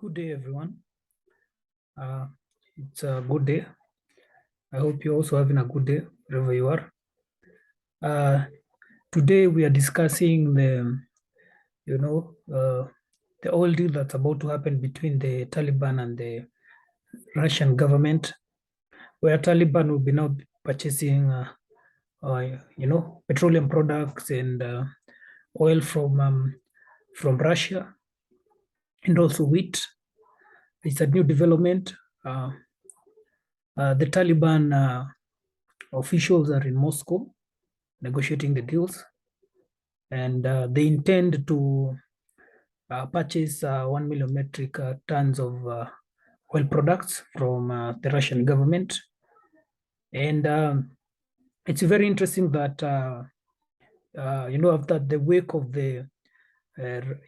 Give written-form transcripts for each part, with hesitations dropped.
Good day, everyone. It's a good day. I hope you're also having a good day wherever you are. Today we are discussing the oil deal that's about to happen between the Taliban and the Russian government, where Taliban will be now purchasing, petroleum products and oil from Russia, and also wheat. It's a new development. The Taliban officials are in Moscow negotiating the deals, and they intend to purchase 1 million metric tons of oil products from the Russian government. And it's very interesting that, after the wake of the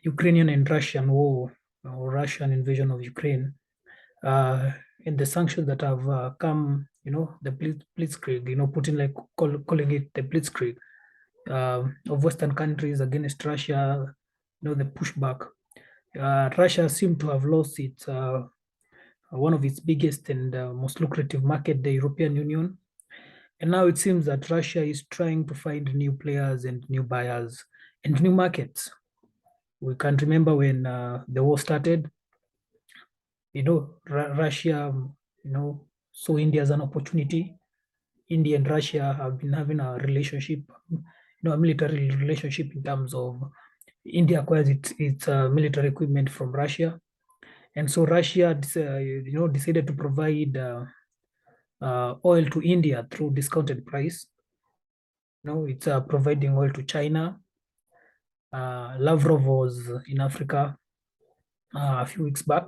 Ukrainian and Russian war, or Russian invasion of Ukraine, and the sanctions that have come, the blitzkrieg, Putin calling it the blitzkrieg of Western countries against Russia, the pushback. Russia seemed to have lost its one of its biggest and most lucrative market, the European Union. And now it seems that Russia is trying to find new players and new buyers and new markets. We can remember when the war started, Russia, saw India as an opportunity. India and Russia have been having a relationship, a military relationship, in terms of India acquires its military equipment from Russia. And so Russia, decided to provide oil to India through discounted price. It's providing oil to China. Lavrov was in Africa a few weeks back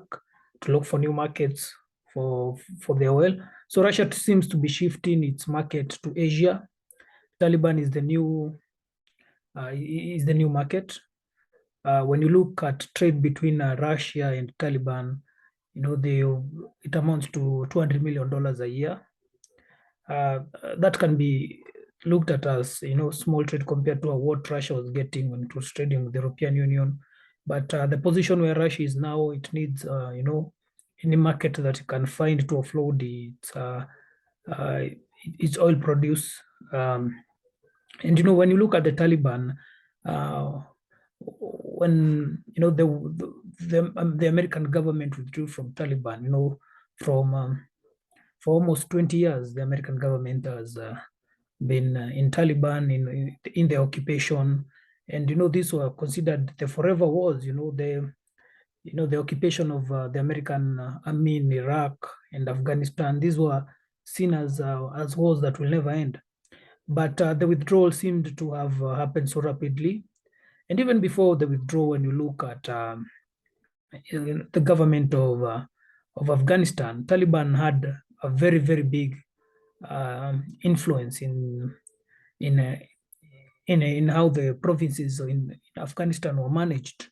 to look for new markets for the oil. So Russia seems to be shifting its market to Asia. Taliban is the new market. When you look at trade between Russia and Taliban, it amounts to $200 million a year. That can be looked at as small trade compared to what Russia was getting when it was trading with the European Union. But the position where Russia is now, it needs any market that it can find to offload its oil produce. And when you look at the Taliban, when the American government withdrew from Taliban, for almost 20 years, the American government has been in Taliban, in the occupation. And these were considered the forever wars, the occupation of the American army in Iraq and Afghanistan. These were seen as wars that will never end. But the withdrawal seemed to have happened so rapidly. And even before the withdrawal, when you look at the government of Afghanistan, Taliban had a very, very big influence in how the provinces in Afghanistan were managed.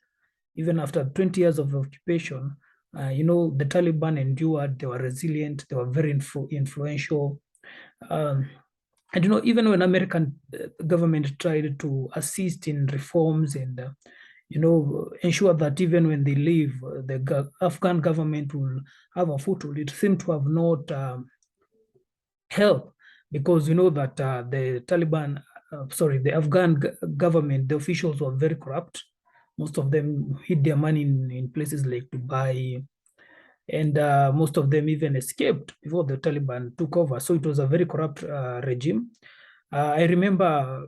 Even after 20 years of occupation, the Taliban endured. They were resilient. They were very influential. And even when American government tried to assist in reforms and ensure that even when they leave, the Afghan government will have a foothold, it seemed to have not helped, because that the Taliban, the Afghan government, the officials were very corrupt. Most of them hid their money in places like Dubai, and most of them even escaped before the Taliban took over. So it was a very corrupt regime. I remember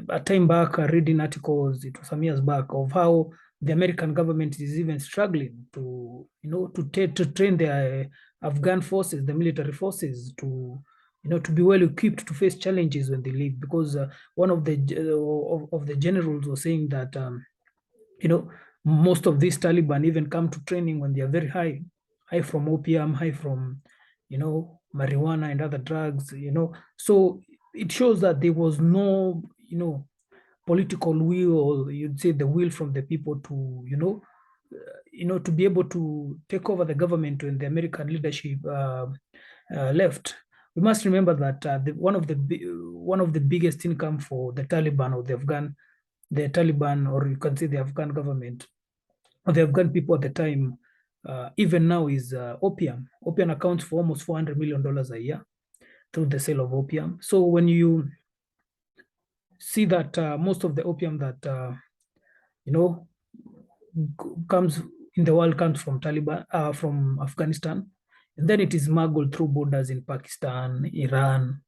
a time back reading articles, it was some years back, of how the American government is even struggling to train their Afghan forces, the military forces, to be well equipped to face challenges when they leave, because one of the generals was saying that most of these Taliban even come to training when they are very high from opium, high from marijuana and other drugs. So it shows that there was no political will, or you'd say the will from the people to to be able to take over the government when the American leadership left. We must remember that one of the biggest income for the Taliban, or the Taliban, or you can say the Afghan government, of the Afghan people at the time, even now, is opium. Opium accounts for almost $400 million a year through the sale of opium. So when you see that most of the opium that you know comes in the world comes from from Afghanistan, and then it is smuggled through borders in Pakistan, Iran,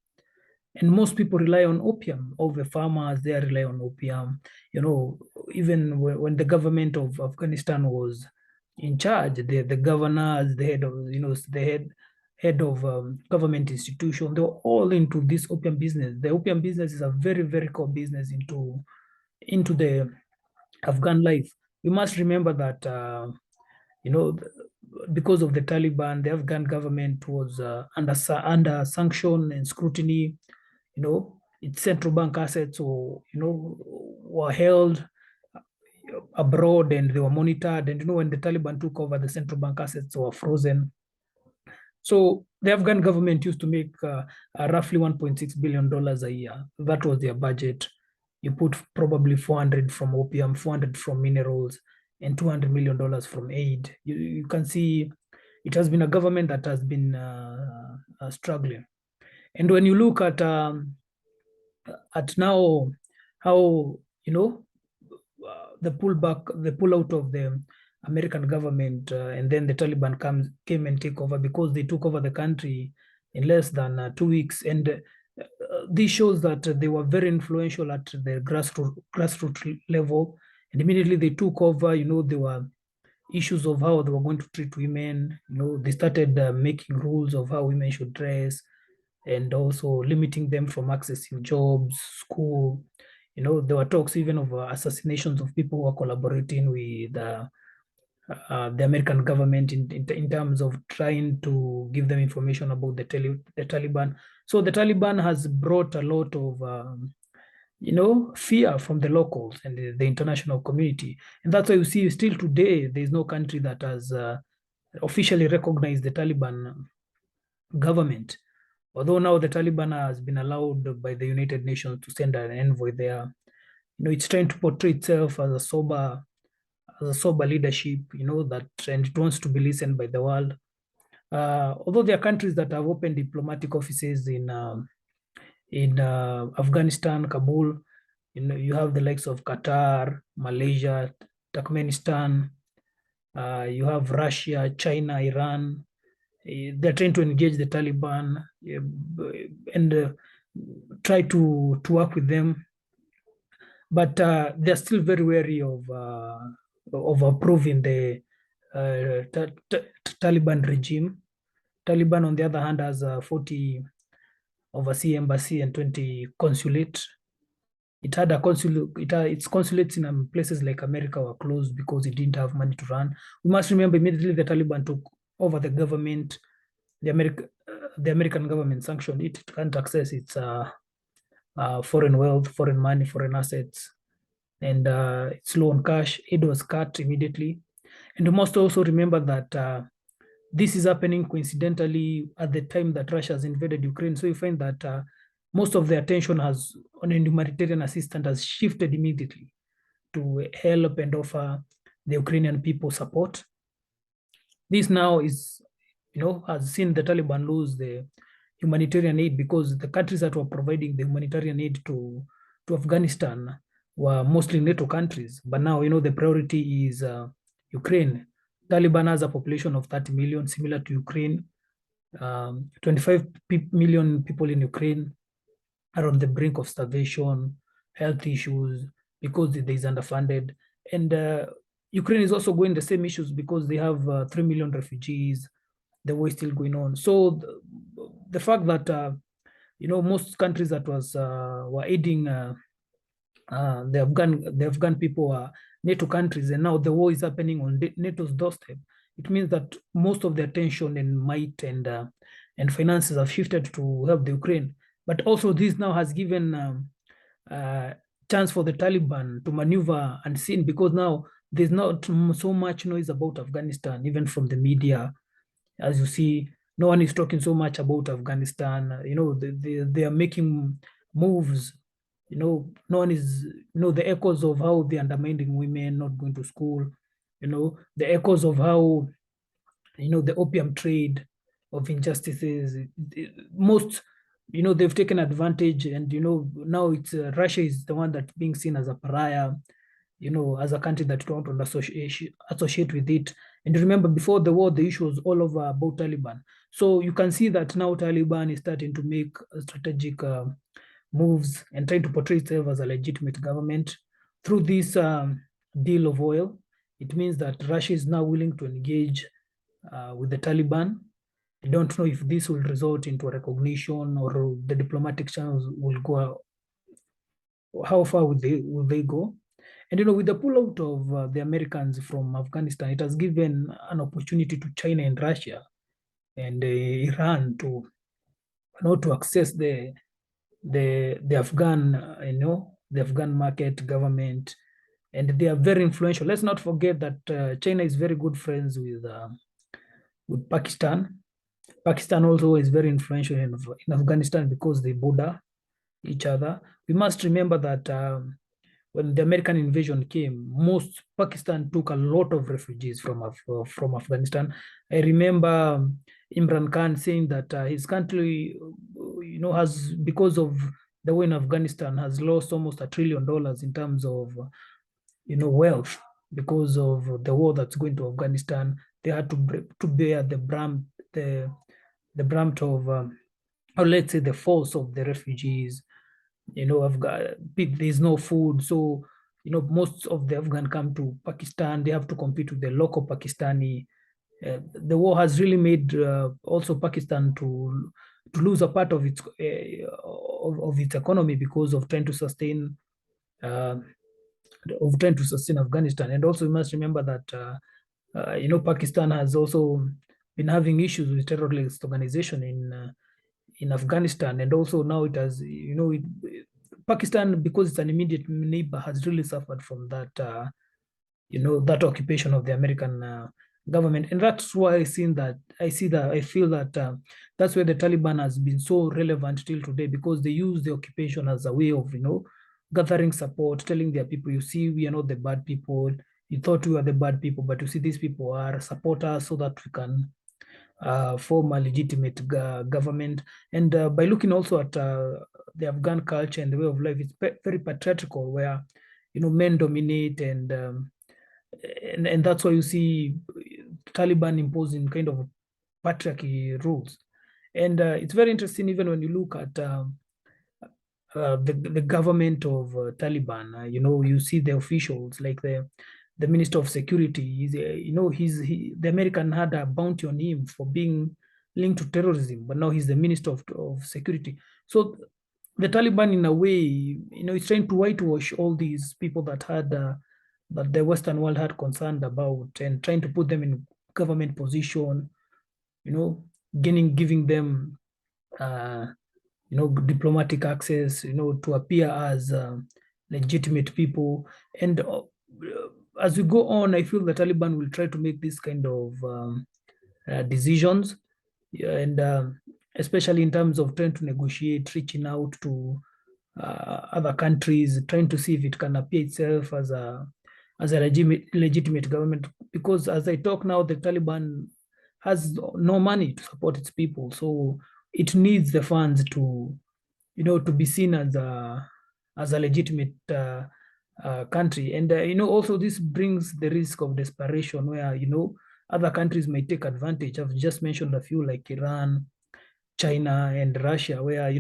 and most people rely on opium. All the farmers they rely on opium. Even when the government of Afghanistan was in charge, the governors, the head of the head of government institution, they were all into this opium business. The opium business is a very, very core business into the Afghan life. We must remember that you know because of the Taliban, the Afghan government was under sanction and scrutiny. Its central bank assets were held abroad and they were monitored. And when the Taliban took over, the central bank assets were frozen. So the Afghan government used to make roughly $1.6 billion a year. That was their budget. You put probably 400 from opium, 400 from minerals, and $200 million from aid. You can see it has been a government that has been struggling. And when you look at now how the pull out of the American government, and then the Taliban came and take over because they took over the country in less than 2 weeks. And this shows that they were very influential at the grassroots level. And immediately they took over. There were issues of how they were going to treat women. They started making rules of how women should dress, and also limiting them from accessing jobs, school. There were talks even of assassinations of people who are collaborating with the American government in terms of trying to give them information about the Taliban. So the Taliban has brought a lot of fear from the locals and the international community. And that's why you see still today, there's no country that has officially recognized the Taliban government. Although now the Taliban has been allowed by the United Nations to send an envoy there. It's trying to portray itself as a sober leadership, and it wants to be listened by the world. Although there are countries that have opened diplomatic offices in Afghanistan, Kabul. You have the likes of Qatar, Malaysia, Turkmenistan. You have Russia, China, Iran. They're trying to engage the Taliban and try to work with them, but they're still very wary of approving the Taliban regime. Taliban, on the other hand, has 40 overseas embassy and 20 consulate. It had a consulate. Its consulates in places like America were closed because it didn't have money to run. We must remember immediately the Taliban took over the government. The American government sanctioned it. It can't access its foreign wealth, foreign money, foreign assets, and its low on cash. Aid was cut immediately. And we must also remember that this is happening coincidentally at the time that Russia has invaded Ukraine. So you find that most of the attention on humanitarian assistance has shifted immediately to help and offer the Ukrainian people support. This now has seen the Taliban lose the humanitarian aid because the countries that were providing the humanitarian aid to Afghanistan were mostly NATO countries. But now, the priority is Ukraine. Taliban has a population of 30 million, similar to Ukraine. 25 million people in Ukraine are on the brink of starvation, health issues, because there is underfunded. And Ukraine is also going the same issues because they have 3 million refugees. The war is still going on. So the fact that most countries that were aiding the Afghan people are NATO countries, and now the war is happening on NATO's doorstep. It means that most of the attention and might and finances have shifted to help the Ukraine. But also this now has given chance for the Taliban to maneuver unseen, because now there's not so much noise about Afghanistan, even from the media. As you see, no one is talking so much about Afghanistan. They are making moves. No one is, the echoes of how they're undermining women, not going to school. the echoes of how, the opium trade, of injustices. Most, they've taken advantage, and now it's Russia is the one that's being seen as a pariah, as a country that don't want to associate with it. And remember, before the war, the issue was all over about Taliban. So you can see that now Taliban is starting to make strategic moves and trying to portray itself as a legitimate government through this deal of oil. It means that Russia is now willing to engage with the Taliban. I don't know if this will result into a recognition, or the diplomatic channels will go. How far will they go? And with the pullout of the Americans from Afghanistan, it has given an opportunity to China and Russia and Iran to, to access the Afghan, the Afghan market government, and they are very influential. Let's not forget that China is very good friends with Pakistan. Pakistan also is very influential in Afghanistan because they border each other. We must remember that when the American invasion came, most Pakistan took a lot of refugees from Afghanistan. I remember Imran Khan saying that his country, has, because of the war in Afghanistan, has lost almost $1 trillion in terms of, wealth, because of the war that's going to Afghanistan. They had to bear the brunt of, or let's say, the force of the refugees. There's no food, so most of the Afghan come to Pakistan. They have to compete with the local Pakistani. The war has really made also Pakistan to lose a part of its economy because of trying to sustain uh, Afghanistan. And also, we must remember that Pakistan has also been having issues with terrorist organization in Afghanistan, and also now it has, Pakistan, because it's an immediate neighbor, has really suffered from that occupation of the American government. And that's why I feel that that's why the Taliban has been so relevant till today, because they use the occupation as a way of, gathering support, telling their people, you see, we are not the bad people. You thought we were the bad people, but you see, these people are supporters, so that we can form a legitimate government. And by looking also at the Afghan culture and the way of life, it's very patriarchal, where men dominate, and that's why you see Taliban imposing kind of patriarchy rules. And it's very interesting, even when you look at the government of Taliban. You see the officials, like the Minister of Security. The American had a bounty on him for being linked to terrorism, but now he's the Minister of Security. So the Taliban, in a way, is trying to whitewash all these people that the Western world had concerned about, and trying to put them in government position, giving them diplomatic access, to appear as legitimate people. And as we go on, I feel the Taliban will try to make this kind of decisions, and especially in terms of trying to negotiate, reaching out to other countries, trying to see if it can appear itself as a legitimate government. Because as I talk now, the Taliban has no money to support its people, so it needs the funds to be seen as a legitimate country. And also, this brings the risk of desperation, where other countries might take advantage. I've just mentioned a few, like Iran, China, and Russia, where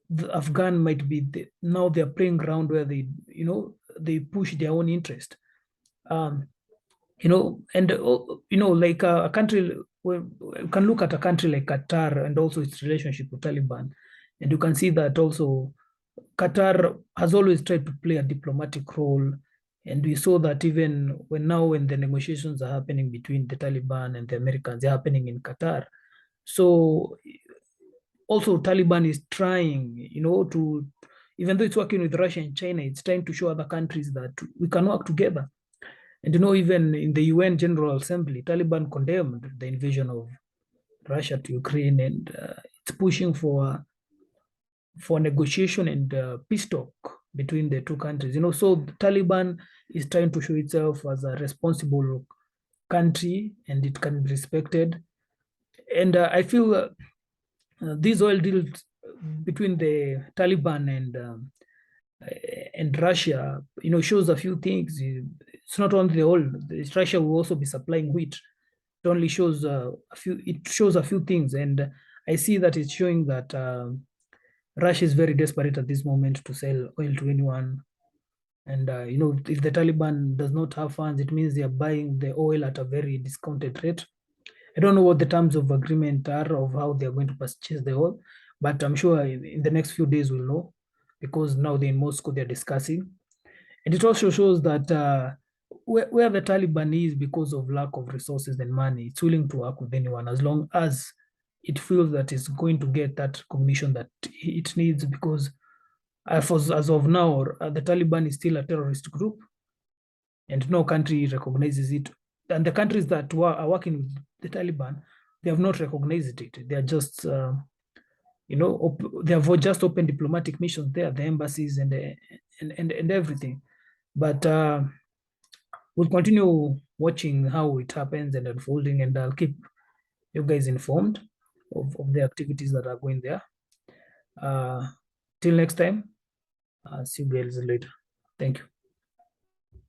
the Afghan might be now their playing ground, where they push their own interest. And like a country, well, you can look at a country like Qatar and also its relationship with Taliban, and you can see that also Qatar has always tried to play a diplomatic role. And we saw that even when the negotiations are happening between the Taliban and the Americans, they're happening in Qatar. So also Taliban is trying, to, even though it's working with Russia and China, it's trying to show other countries that we can work together. And even in the UN General Assembly, Taliban condemned the invasion of Russia to Ukraine, and it's pushing for negotiation and peace talk between the two countries. So the Taliban is trying to show itself as a responsible country and it can be respected. And I feel these oil deals between the Taliban and Russia, shows a few things. It's not only the oil. Russia will also be supplying wheat. It only shows a few. It shows a few things, and I see that it's showing that Russia is very desperate at this moment to sell oil to anyone. And if the Taliban does not have funds, it means they are buying the oil at a very discounted rate. I don't know what the terms of agreement are of how they are going to purchase the oil, but I'm sure in the next few days we'll know, because now they're in Moscow, they're discussing. And it also shows that where the Taliban is, because of lack of resources and money, it's willing to work with anyone as long as it feels that it's going to get that recognition that it needs, because as of now, the Taliban is still a terrorist group and no country recognizes it. And the countries that are working with the Taliban, they have not recognized it. They are just, they have just opened diplomatic missions there, the embassies and everything. But we'll continue watching how it happens and unfolding, and I'll keep you guys informed of the activities that are going there. Till next time, see you guys later. Thank you.